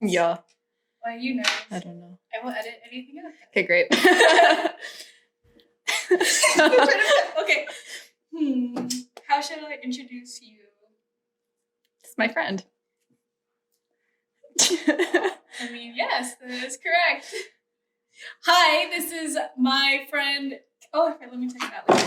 Yeah. Why are you nervous? I don't know. I won't edit anything out. Okay, great. Okay. How should I introduce you? It's my friend. I mean, yes, that is correct. Hi, this is my friend. Oh, okay, let me take that one.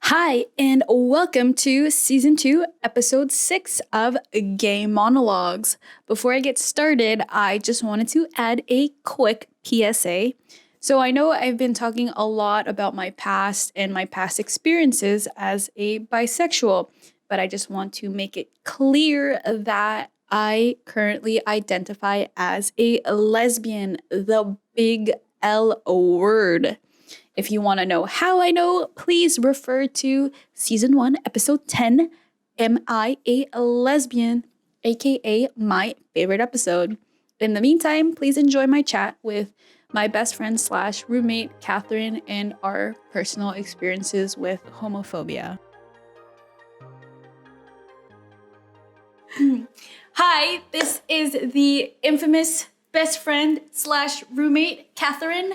Hi, and welcome to Season 2, Episode 6 of Gay Monologues. Before I get started, I just wanted to add a quick PSA. So I know I've been talking a lot about my past and my past experiences as a bisexual, but I just want to make it clear that I currently identify as a lesbian, the big L word. If you want to know how I know, please refer to Season 1, Episode 10, Am I a Lesbian? AKA my favorite episode. In the meantime, please enjoy my chat with my best friend / roommate, Catherine, and our personal experiences with homophobia. Hi, this is the infamous best friend / roommate, Catherine.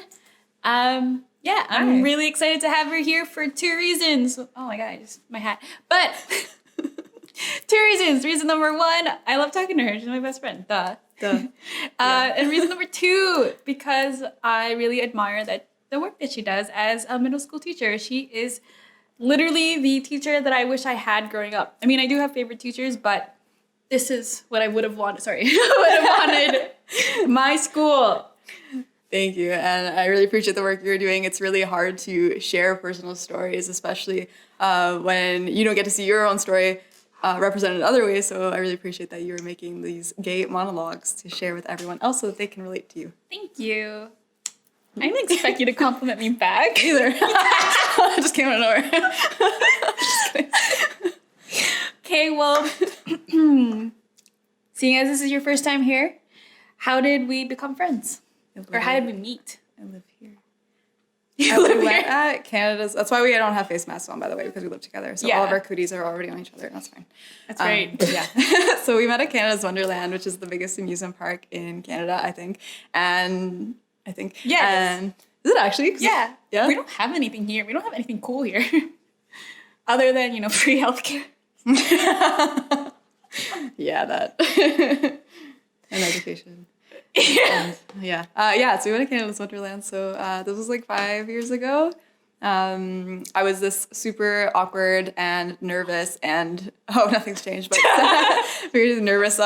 Yeah, I'm really excited to have her here for two reasons. Oh my god, just my hat. But two reasons. Reason number one, I love talking to her. She's my best friend. Duh. And reason number two, because I really admire the work that she does as a middle school teacher. She is literally the teacher that I wish I had growing up. I mean, I do have favorite teachers, but this is what I would have wanted. Sorry, would have wanted my school. Thank you. And I really appreciate the work you're doing. It's really hard to share personal stories, especially when you don't get to see your own story represented in other ways. So I really appreciate that you're making these gay monologues to share with everyone else so that they can relate to you. Thank you. I didn't expect you to compliment me back. Either. I just came out of nowhere. Okay, well, seeing as this is your first time here, how did we become friends? Or how did we meet? I live here. We went at Canada's. That's why we don't have face masks on, by the way, because we live together. So all of our cooties are already on each other, and that's fine. That's right. Yeah. So we met at Canada's Wonderland, which is the biggest amusement park in Canada, I think. And I think. Yeah. And is it actually? Yeah. Yeah. We don't have anything here. We don't have anything cool here. Other than, free healthcare. Yeah, that. And education. And, so we went to Canada's Wonderland. So this was like 5 years ago. I was this super awkward and nervous and nothing's changed, but very nervous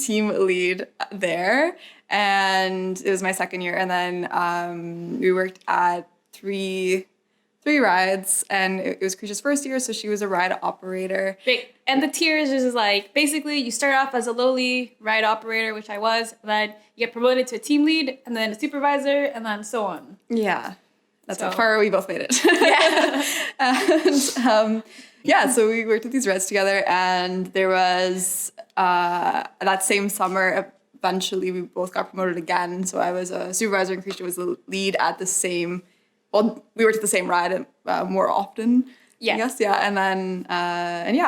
team lead there. And it was my second year. And then we worked at three rides, and it was Krisha's first year, so she was a ride operator. Great. And the tiers is like, basically you start off as a lowly ride operator, which I was, then you get promoted to a team lead, and then a supervisor, and then so on. Yeah. That's how far we both made it. Yeah. And so we worked with these rides together, and there was, that same summer, eventually we both got promoted again, so I was a supervisor and Krisha was the lead at the same. Well, we worked at the same ride more often, I guess, and then,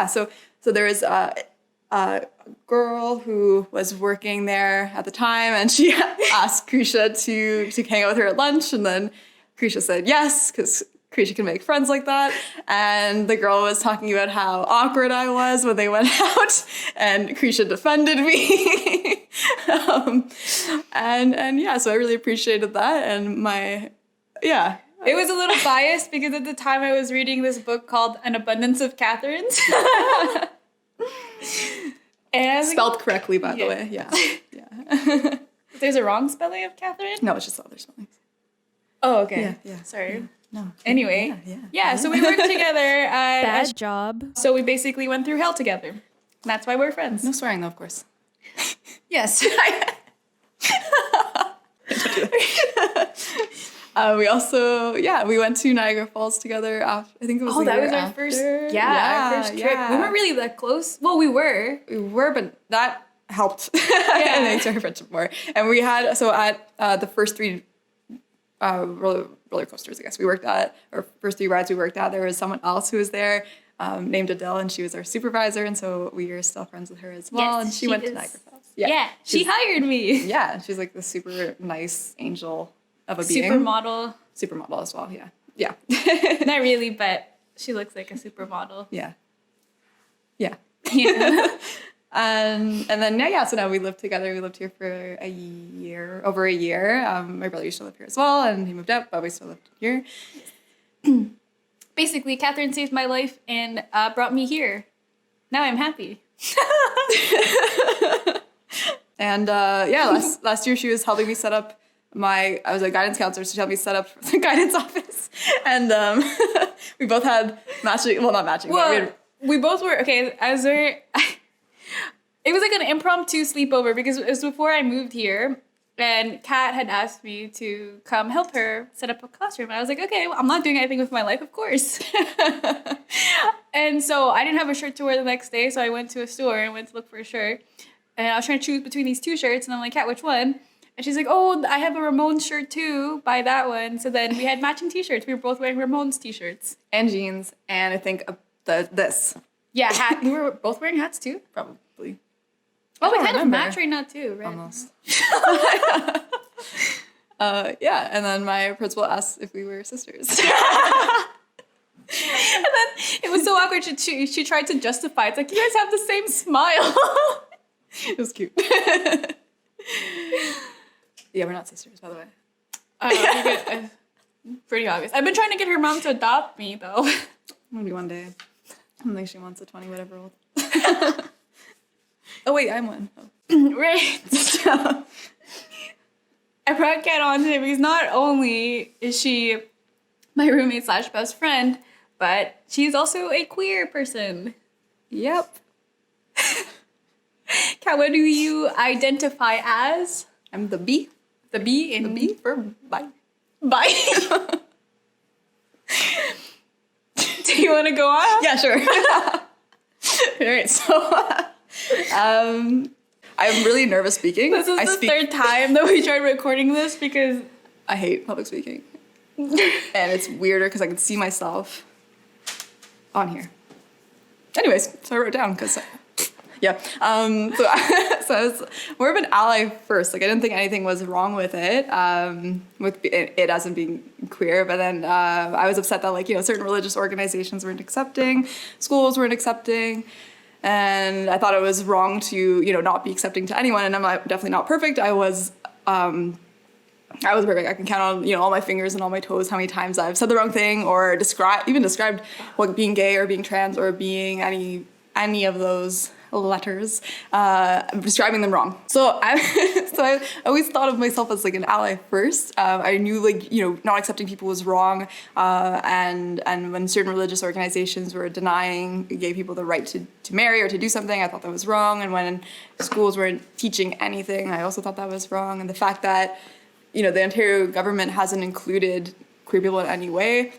so there was a girl who was working there at the time, and she asked Krisha to hang out with her at lunch, and then Krisha said yes, because Krisha can make friends like that, and the girl was talking about how awkward I was when they went out, and Krisha defended me, so I really appreciated that, and It was a little biased because at the time I was reading this book called An Abundance of Catherines. And spelled correctly, by the way. Yeah. There's a wrong spelling of Catherine? No, it's just other spellings. Oh, okay. Yeah. Sorry. No. Anyway. Yeah. So we worked together. Bad job. So we basically went through hell together. And that's why we're friends. No swearing, though, of course. Yes. We also, we went to Niagara Falls together after, I think it was the year was our after. first, our first trip. We weren't really that close. Well, we were. We were, but that helped. Yeah. And makes our friendship more. And we had, so at the first three roller coasters, I guess, we worked at, or first three rides we worked at, there was someone else who was there named Adele, and she was our supervisor, and so we are still friends with her as well. Yes, and she she went is. to Niagara Falls. Yeah, she hired me. Yeah, she's like the super nice angel of a being. Supermodel. Supermodel as well. Yeah. Not really, but she looks like a supermodel. Yeah. Yeah. And then so now we live together. We lived here for over a year. My brother used to live here as well, and he moved out, but we still lived here. Basically, Catherine saved my life and brought me here. Now I'm happy. And last year she was helping me set up I was a guidance counselor, so she helped me set up the guidance office. And we both had matching, well, not matching, but we both were, okay, it was like an impromptu sleepover because it was before I moved here. And Kat had asked me to come help her set up a classroom. And I was like, okay, well, I'm not doing anything with my life, of course. And so I didn't have a shirt to wear the next day, so I went to a store and went to look for a shirt. And I was trying to choose between these two shirts, and I'm like, Kat, which one? And she's like, oh, I have a Ramones shirt too, buy that one. So then we had matching t-shirts. We were both wearing Ramones t-shirts. and jeans, and I think this. Yeah, hat. We were both wearing hats too? Probably. Oh, we don't kind of remember. match right now too, right? Almost. And then my principal asked if we were sisters. And then it was so awkward. She tried to justify. It's like, you guys have the same smile. It was cute. Yeah, we're not sisters, by the way. Pretty obvious. I've been trying to get her mom to adopt me, though. Maybe one day. I don't think she wants a 20 whatever old. Oh wait, I'm one. Oh. Right. I brought Kat on today because not only is she my roommate / best friend, but she's also a queer person. Yep. Kat, what do you identify as? I'm the B. The B in The B for bye. Bye. Do you want to go on? Yeah, sure. All right, so I'm really nervous speaking. This is the third time that we tried recording this because I hate public speaking. And it's weirder because I can see myself on here. Anyways, so I wrote down because, yeah. So I was more of an ally first. Like, I didn't think anything was wrong with it as in being queer. But then I was upset that, certain religious organizations weren't accepting, schools weren't accepting. And I thought it was wrong to, not be accepting to anyone. And I'm definitely not perfect. I was perfect. I can count on, all my fingers and all my toes how many times I've said the wrong thing or described what being gay or being trans or being any of those letters, describing them wrong. So I always thought of myself as an ally first. I knew not accepting people was wrong, and when certain religious organizations were denying gay people the right to marry or to do something, I thought that was wrong. And when schools weren't teaching anything, I also thought that was wrong. And the fact that the Ontario government hasn't included queer people in any way,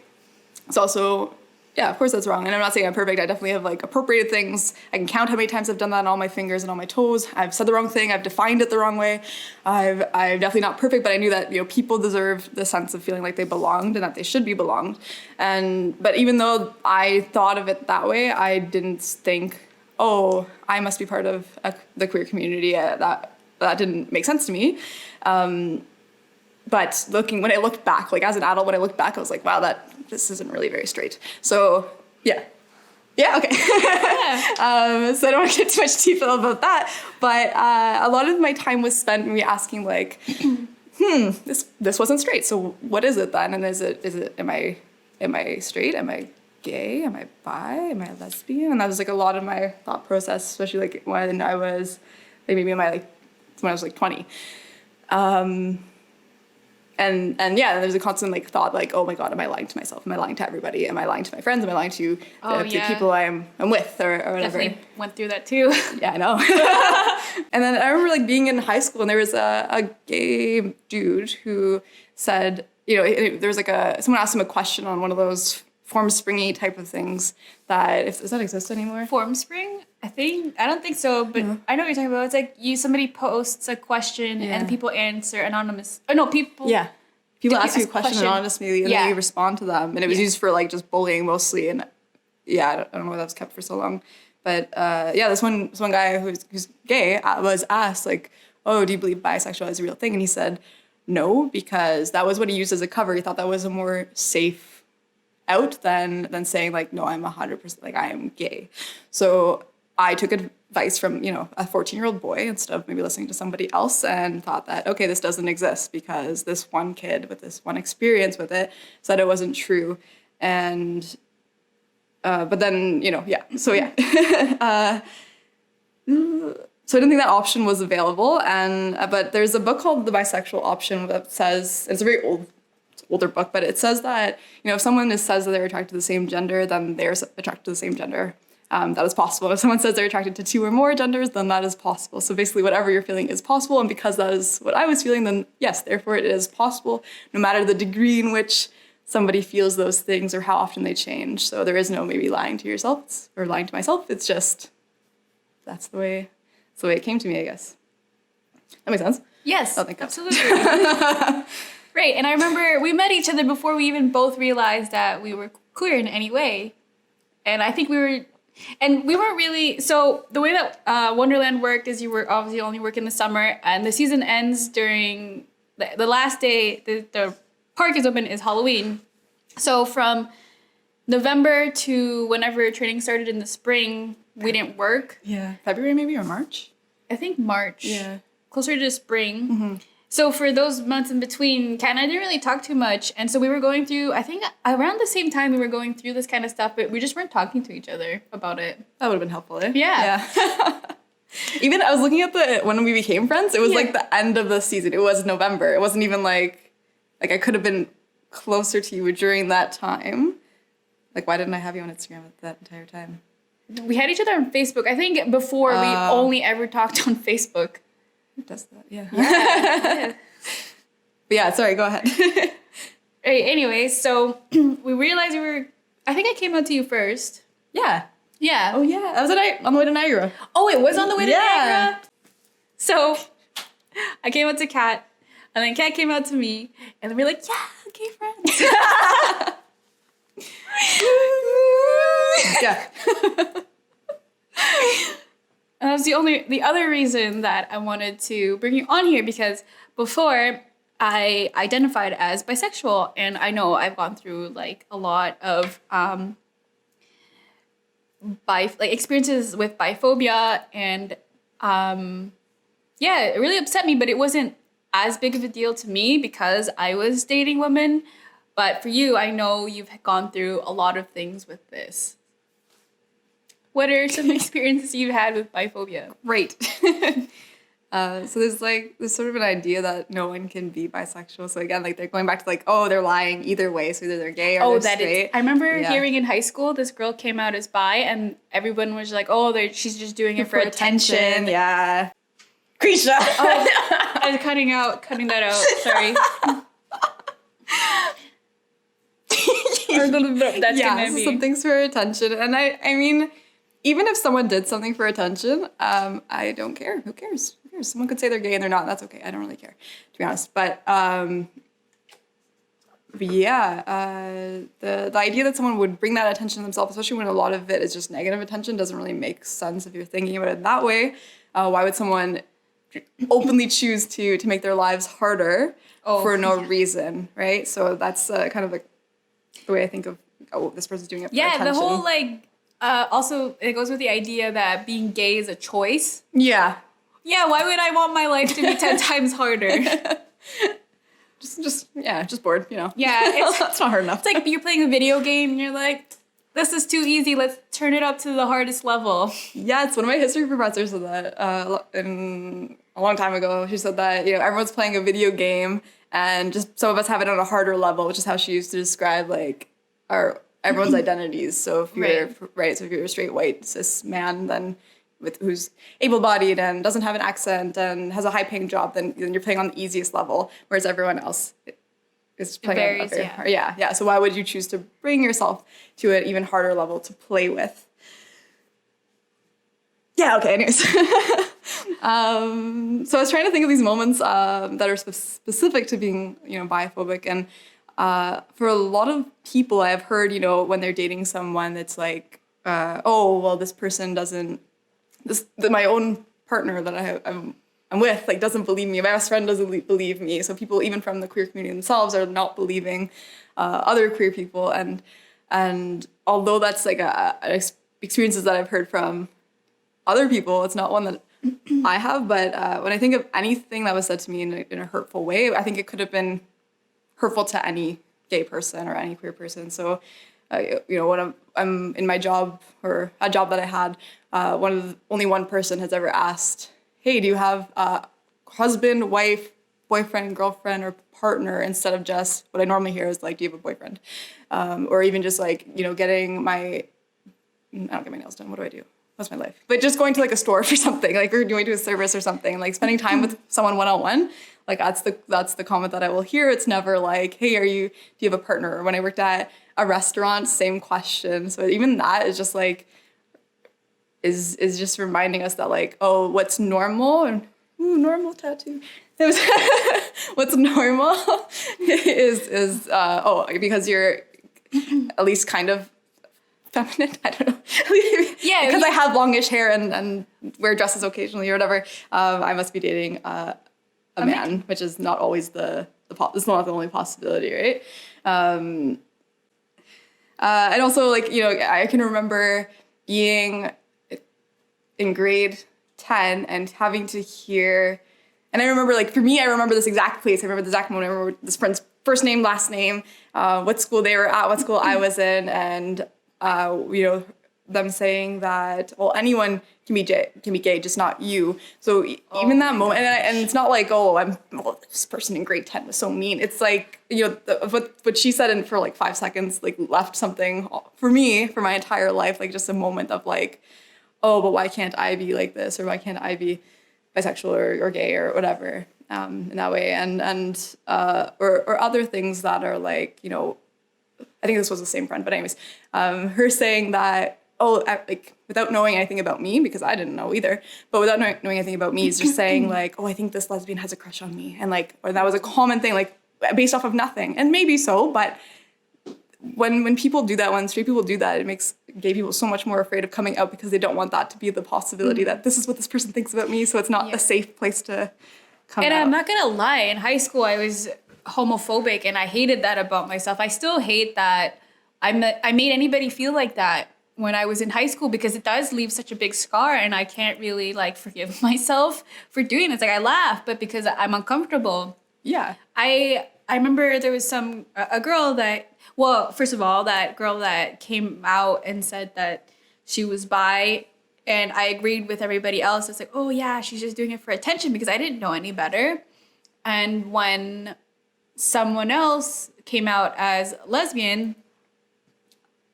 it's also, yeah, of course that's wrong. And I'm not saying I'm perfect. I definitely have appropriated things. I can count how many times I've done that on all my fingers and all my toes. I've said the wrong thing. I've defined it the wrong way. I'm definitely not perfect, but I knew that people deserve the sense of feeling like they belonged and that they should be belonged. But even though I thought of it that way, I didn't think, oh, I must be part of the queer community. That didn't make sense to me. But when I looked back, as an adult, when I looked back, I was like, wow, this isn't really very straight. So, yeah. Yeah, okay. Yeah. So I don't want to get too much detail about that. But a lot of my time was spent me asking, this wasn't straight. So what is it then? And am I straight? Am I gay? Am I bi? Am I lesbian? And that was a lot of my thought process, especially when I was maybe when I was 20. And yeah, there's a constant thought oh my God, am I lying to myself? Am I lying to everybody? Am I lying to my friends? Am I lying to the people I'm with or whatever? Definitely went through that too. Yeah, I know. And then I remember being in high school and there was a gay dude who said, there was someone asked him a question on one of those Formspringy type of things does that exist anymore? Formspring? I don't think so, but I know what you're talking about. It's somebody posts a question and people answer anonymous. Oh no, people. Yeah. People ask you a question question anonymously and then you respond to them. And it was used for just bullying mostly. And I don't know why that was kept for so long. But this one guy who's gay was asked, like, oh, do you believe bisexual is a real thing? And he said no, because that was what he used as a cover. He thought that was a more safe out than saying, like, no, I'm 100%, like, I am gay. So I took advice from, you know, a 14-year-old boy instead of maybe listening to somebody else, and thought that, okay, this doesn't exist because this one kid with this one experience with it said it wasn't true. And but then, you know, so I didn't think that option was available. And but there's a book called The Bisexual Option that says, it's a very older book, but it says that, you know, if someone says that they're attracted to the same gender, then they're attracted to the same gender. That is possible. If someone says they're attracted to 2 or more genders, then that is possible. So basically, whatever you're feeling is possible. And because that is what I was feeling, then yes, therefore it is possible, no matter the degree in which somebody feels those things or how often they change. So there is no maybe lying to yourself or lying to myself. It's just, that's the way it came to me, I guess. That makes sense? Yes, Oh, thank God. absolutely. Right, and I remember we met each other before we even both realized that we were queer in any way. And I think we weren't really, so the way that Wonderland worked is you were obviously only working the summer, and the season ends during the last day the park is open is Halloween. So from November to whenever training started in the spring, we didn't work. Yeah. February maybe, or March? I think March. Yeah. Closer to spring. Mm-hmm. So for those months in between, Kat and I didn't really talk too much. And so we were going through, I think around the same time we were going through this kind of stuff, but we just weren't talking to each other about it. That would have been helpful, eh? Yeah. Even I was looking at when we became friends, it was like the end of the season. It was November. It wasn't even like I could have been closer to you during that time. Like, why didn't I have you on Instagram at that entire time? We had each other on Facebook. I think before we only ever talked on Facebook. Who does that? Yeah. Yeah. But yeah, sorry, go ahead. Right, anyway, so we realized I think I came out to you first. Yeah. Yeah. Oh, yeah. That was on the way to Niagara. Oh, it was on the way to Yeah. Niagara? So I came out to Kat, and then Kat came out to me, and then we're like, yeah, gay friends. Yeah. And that was the other reason that I wanted to bring you on here, because before I identified as bisexual, and I know I've gone through like a lot of experiences with biphobia, and it really upset me, but it wasn't as big of a deal to me because I was dating women. But for you, I know you've gone through a lot of things with this. What are some experiences you've had with biphobia? Right. So there's sort of an idea that no one can be bisexual. So again, like they're going back to like, oh, they're lying either way. So either they're gay or they're straight. I remember hearing in high school, this girl came out as bi, and everyone was like, oh, she's just doing it for attention. Yeah. Krisha. Oh, I was cutting that out. Sorry. That's gonna be some things for attention. And I mean, even if someone did something for attention, I don't care. Who cares? Someone could say they're gay and they're not. That's okay. I don't really care, to be honest. But the idea that someone would bring that attention to themselves, especially when a lot of it is just negative attention, doesn't really make sense if you're thinking about it that way. Why would someone openly choose to make their lives harder for no reason, right? So that's kind of like the way I think of, this person's doing it for attention. The whole also it goes with the idea that being gay is a choice. Yeah. Yeah, why would I want my life to be 10 times harder? just bored, you know. Yeah, it's not hard enough. It's like you're playing a video game and you're like, this is too easy, let's turn it up to the hardest level. Yeah, it's one of my history professors said that a long time ago. She said that, you know, everyone's playing a video game and just some of us have it on a harder level, which is how she used to describe like everyone's identities. So if you're so if you're a straight white cis man, then who's able-bodied and doesn't have an accent and has a high-paying job, then you're playing on the easiest level, whereas everyone else is playing on a very hard. Yeah. So why would you choose to bring yourself to an even harder level to play with? Yeah. Okay. Anyways, so I was trying to think of these moments that are specific to being, you know, biphobic, and for a lot of people, I've heard, when they're dating someone, it's like, oh, well, this person doesn't, my own partner that I'm with, like, doesn't believe me. My best friend doesn't believe me. So people, even from the queer community themselves, are not believing other queer people. And although that's like experiences that I've heard from other people, it's not one that I have. But when I think of anything that was said to me in a hurtful way, I think it could have been hurtful to any gay person or any queer person. So, when I'm in my job, or a job that I had, only one person has ever asked, hey, do you have a husband, wife, boyfriend, girlfriend, or partner, instead of just what I normally hear is like, do you have a boyfriend? Or even just like, I don't get my nails done. What do I do? That's my life. But just going to like a store for something, like, or going to a service or something, like spending time with someone one-on-one, like that's the comment that I will hear. It's never like, hey, do you have a partner? Or when I worked at a restaurant, same question. So even that is just like, is just reminding us that like, oh, what's normal, and normal tattoo. What's normal is because you're at least kind of feminine. I don't know. Yeah, because I have longish hair and wear dresses occasionally or whatever. I must be dating a man, which is not always it's not the only possibility, right? And also, like, I can remember being in grade 10 and having to hear, and I remember, like, for me, I remember this exact place. I remember the exact moment. I remember this friend's first name, last name, what school they were at, what school I was in, and them saying that, well, anyone can be gay, just not you. So even that moment, and it's not like, this person in grade 10 was so mean. It's like, what she said in for like 5 seconds, like, left something for me for my entire life, like just a moment of like, oh, but why can't I be like this, or why can't I be bisexual or gay or whatever, in that way, or other things that are like, I think this was the same friend, but anyways, her saying that, like, without knowing anything about me, because I didn't know either, but without knowing anything about me, is just saying like, oh, I think this lesbian has a crush on me, and like, or that was a common thing, like, based off of nothing, and maybe so, but when people do that, when straight people do that, it makes gay people so much more afraid of coming out, because they don't want that to be the possibility that this is what this person thinks about me, so it's not a safe place to come out. And I'm not gonna lie, in high school I was homophobic, and I hated that about myself. I still hate that I made anybody feel like that when I was in high school, because it does leave such a big scar, and I can't really like forgive myself for doing it. It's like, I laugh, but because I'm uncomfortable. Yeah. I remember there was a girl that, well, first of all, that girl that came out and said that she was bi, and I agreed with everybody else. It's like, oh yeah, she's just doing it for attention, because I didn't know any better. And when someone else came out as lesbian,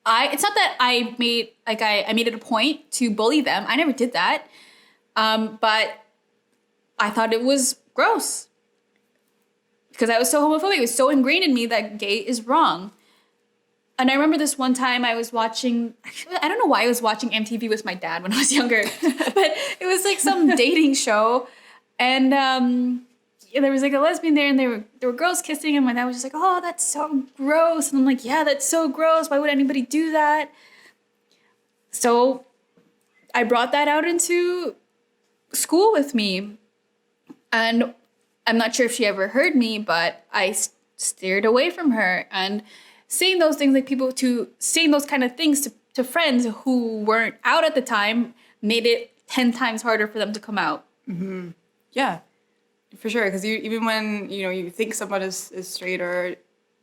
it's not that I made it a point to bully them. I never did that. But I thought it was gross, because I was so homophobic. It was so ingrained in me that gay is wrong. And I remember this one time I was watching, I don't know why I was watching MTV with my dad when I was younger, but it was like some dating show. And there was like a lesbian there, and there were girls kissing, and my dad was just like, oh, that's so gross. And I'm like, yeah, that's so gross. Why would anybody do that? So I brought that out into school with me. And I'm not sure if she ever heard me, but I steered away from her. And saying those things, like saying those kind of things to friends who weren't out at the time, made it 10 times harder for them to come out. Mm-hmm. Yeah, for sure. Because even when, you think someone is straight, or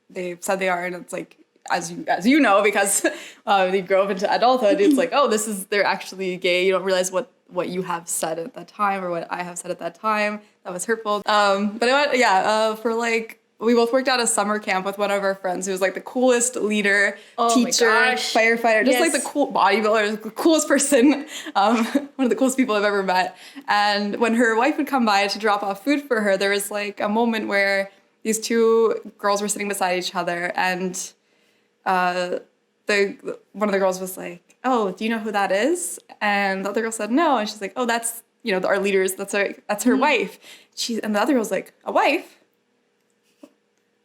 they've said they are, and it's like, as you know, because you grow up into adulthood, it's like, oh, they're actually gay. You don't realize what you have said at that time, or what I have said at that time that was hurtful. For like, we both worked at a summer camp with one of our friends who was like the coolest leader, teacher, firefighter, just like the cool bodybuilder, the coolest person, one of the coolest people I've ever met. And when her wife would come by to drop off food for her, there was like a moment where these two girls were sitting beside each other, and one of the girls was like, oh, do you know who that is? And the other girl said no, and she's like, oh, that's our leaders, that's her wife. And the other girl's like, a wife?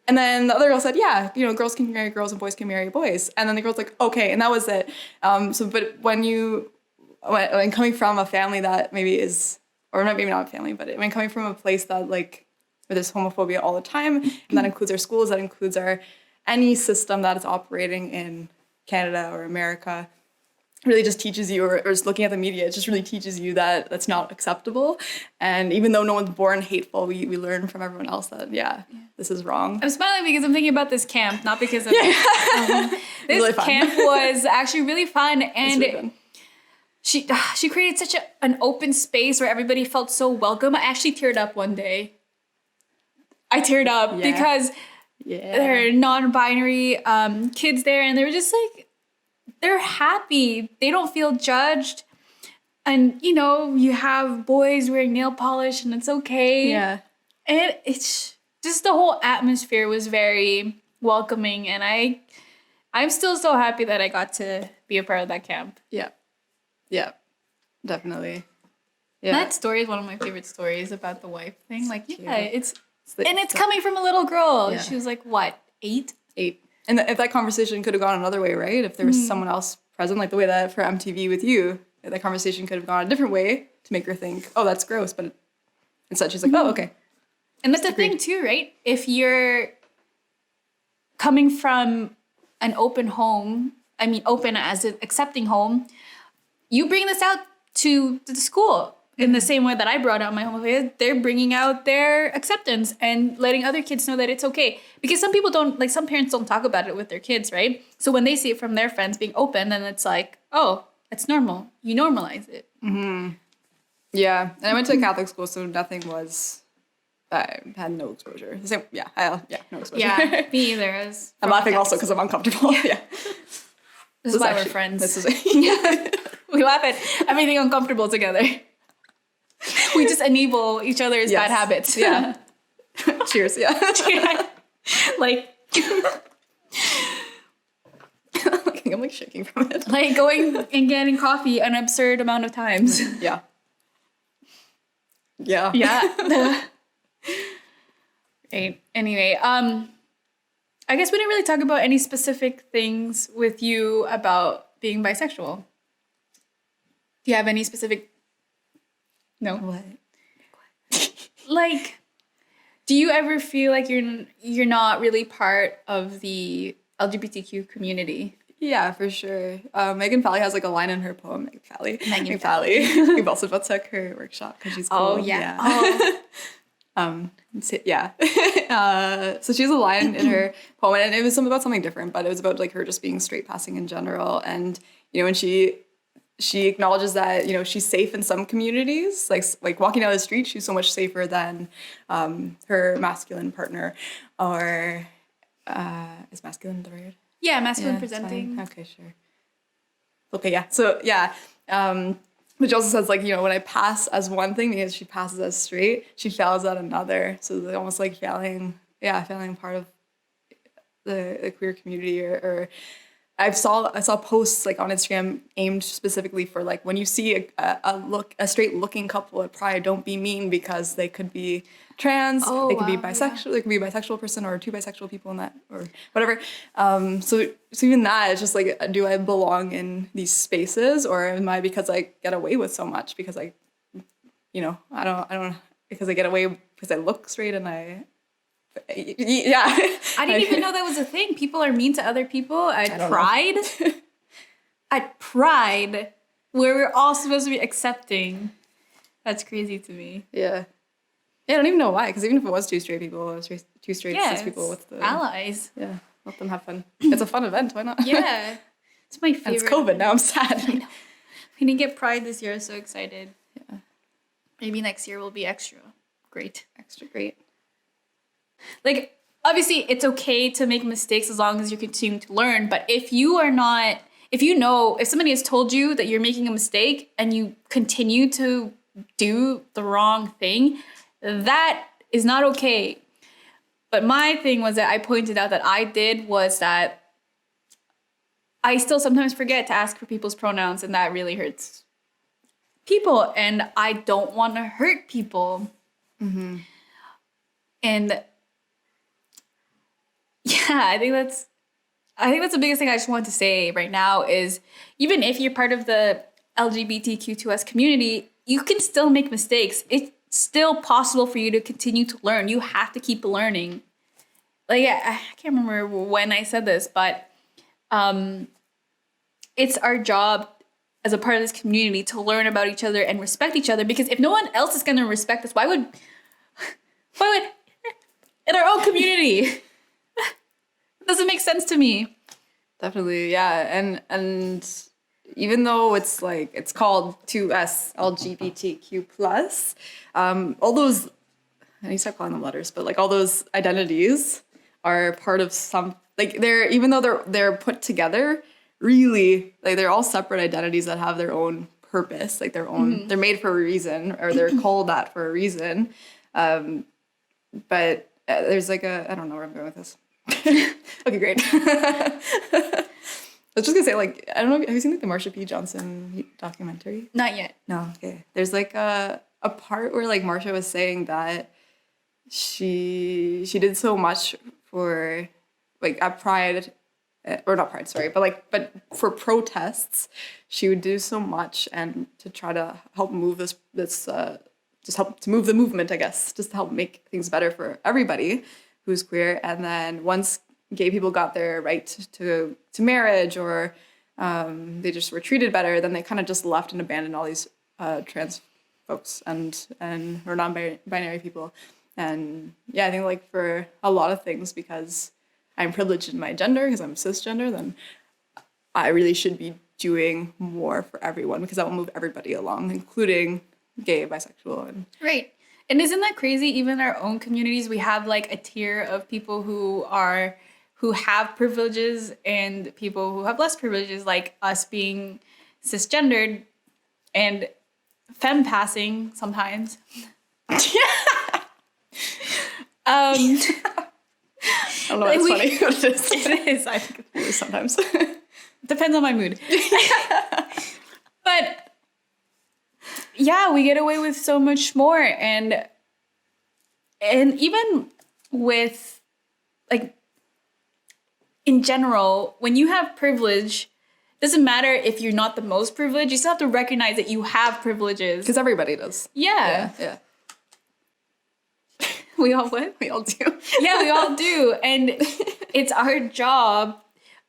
And then the other girl said, yeah, you know, girls can marry girls and boys can marry boys. And then the girl's like, okay, and that was it. But when coming from a family that maybe is, or maybe not a family, but when coming from a place that like, where there's homophobia all the time, and that includes our schools, that includes any system that is operating in Canada or America, really just teaches you, or just looking at the media, it just really teaches you that that's not acceptable. And even though no one's born hateful, we learn from everyone else that, this is wrong. I'm smiling because I'm thinking about this camp, not because of this Really camp was actually really fun. And Really fun. she created such an open space where everybody felt so welcome. I actually teared up one day. I teared up because there are non-binary kids there, and they were just like, they're happy. They don't feel judged. And, you know, you have boys wearing nail polish and it's okay. Yeah. And it's just the whole atmosphere was very welcoming. And I'm still so happy that I got to be a part of that camp. Yeah. Yeah. Definitely. Yeah. That story is one of my favorite stories about the wife thing. Like, yeah, it's It's coming from a little girl. Yeah. She was like, what, 8? 8. And if that conversation could have gone another way, right? If there was someone else present, like the way that for MTV with you, that conversation could have gone a different way to make her think, oh, that's gross. But instead she's like, oh, okay. And that's the thing too, right? If you're coming from an open home, I mean, open as an accepting home, you bring this out to the school. In the same way that I brought out my homophobia, they're bringing out their acceptance and letting other kids know that it's okay. Because some people don't, like some parents don't talk about it with their kids, right? So when they see it from their friends being open, then it's like, oh, it's normal. You normalize it. Mm-hmm. Yeah. And I went to a Catholic school, so nothing was, I had no exposure. No exposure. Yeah, me either. I'm laughing also because I'm uncomfortable. Yeah. This is why we're friends. This is We laugh at everything uncomfortable together. We just enable each other's bad habits. Yeah. Cheers. Yeah. Like, I'm like shaking from it. like going and getting coffee an absurd amount of times. Yeah. Yeah. Yeah. Right. Anyway, I guess we didn't really talk about any specific things with you about being bisexual. Do you have any specific? No. What? Like, do you ever feel like you're not really part of the LGBTQ community? Yeah, for sure. Megan Falley has like a line in her poem. Megan Falley. We've also about took her workshop because she's cool. Oh yeah. So she has a line in her poem, and it was something about something different, but it was about like her just being straight passing in general, and you know, when she acknowledges that, you know, she's safe in some communities, like walking down the street, she's so much safer than her masculine partner, or is masculine the right word? Yeah, masculine presenting. Fine. Okay, sure. Okay, yeah. So yeah, but she also says like, you know, when I pass as one thing because she passes as straight, she fails at another. So they're almost like failing part of the queer community, or I saw posts like on Instagram aimed specifically for like, when you see a straight looking couple at Pride, don't be mean because they could be trans, they could be bisexual, they could be a bisexual person or two bisexual people in that or whatever. So even that, it's just like, do I belong in these spaces, or am I because I get away with so much because I don't because I get away because I look straight and I didn't even know that was a thing. People are mean to other people at Pride. At Pride, where we're all supposed to be accepting. That's crazy to me. Yeah. Yeah, I don't even know why, because even if it was two straight people, two straight cis people, what's the allies? Yeah, let them have fun. It's a fun event. Why not? Yeah, it's my favorite. And it's COVID now. I'm sad. I know. We didn't get Pride this year. So excited. Yeah. Maybe next year will be extra great. Extra great. Like, obviously, it's okay to make mistakes as long as you continue to learn. But if somebody has told you that you're making a mistake and you continue to do the wrong thing, that is not okay. But my thing was that I pointed out that I did was that I still sometimes forget to ask for people's pronouns, and that really hurts people. And I don't want to hurt people. Mm-hmm. And I think that's the biggest thing I just want to say right now is even if you're part of the LGBTQ2S community, you can still make mistakes. It's still possible for you to continue to learn. You have to keep learning. Like, I can't remember when I said this, but it's our job as a part of this community to learn about each other and respect each other, because if no one else is going to respect us, why would in our own community? It doesn't make sense to me. Definitely, yeah. And even though it's like it's called 2S LGBTQ plus, all those, I need to stop calling them letters, but like all those identities are part of some, like they're, even though they're put together, really, like they're all separate identities that have their own purpose, like their own, they're made for a reason, or they're called that for a reason. But there's like I don't know where I'm going with this. Okay, great. I was just gonna say, like, I don't know, have you seen like the Marsha P. Johnson documentary? Not yet. No, okay. There's like a part where like Marsha was saying that she did so much for like at Pride, or not Pride, sorry, but for protests, she would do so much and to try to help move this just help to move the movement, I guess, just to help make things better for everybody who's queer. And then once gay people got their right to marriage, or they just were treated better, then they kind of just left and abandoned all these trans folks and or non-binary people. And yeah, I think like for a lot of things, because I'm privileged in my gender, because I'm cisgender, then I really should be doing more for everyone, because that will move everybody along, including gay, bisexual, and right. And isn't that crazy? Even in our own communities, we have like a tier of people who have privileges and people who have less privileges, like us being cisgendered and femme passing sometimes. I don't know, it's funny, but it is. It is. I think It is sometimes. depends on my mood. But yeah, we get away with so much more, and even with like in general, when you have privilege, doesn't matter if you're not the most privileged, you still have to recognize that you have privileges. Because everybody does. Yeah. Yeah. We all what? We all do. Yeah, we all do. And it's our job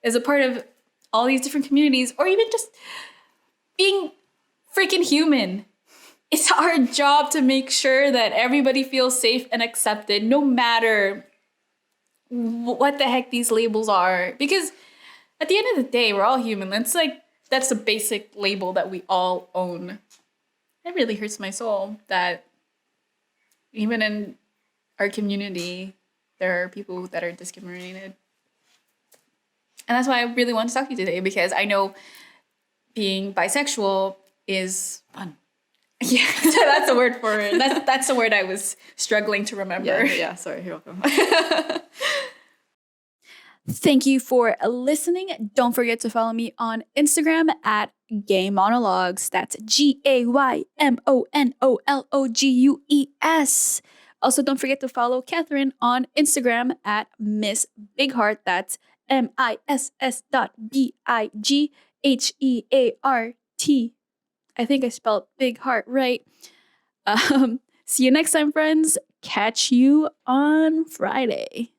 as a part of all these different communities, or even just being freaking human. It's our job to make sure that everybody feels safe and accepted, no matter what the heck these labels are. Because at the end of the day, we're all human. That's the basic label that we all own. It really hurts my soul that even in our community, there are people that are discriminated. And that's why I really want to talk to you today, because I know being bisexual is fun. Yeah, that's the word for it. That's the word I was struggling to remember. Yeah, sorry, you're welcome. Thank you for listening. Don't forget to follow me on Instagram at Gay Monologues. That's GAYMONOLOGUES. Also, don't forget to follow Catherine on Instagram at Miss Big Heart. That's MISS.BIGHEART. I think I spelled big heart right. See you next time, friends. Catch you on Friday.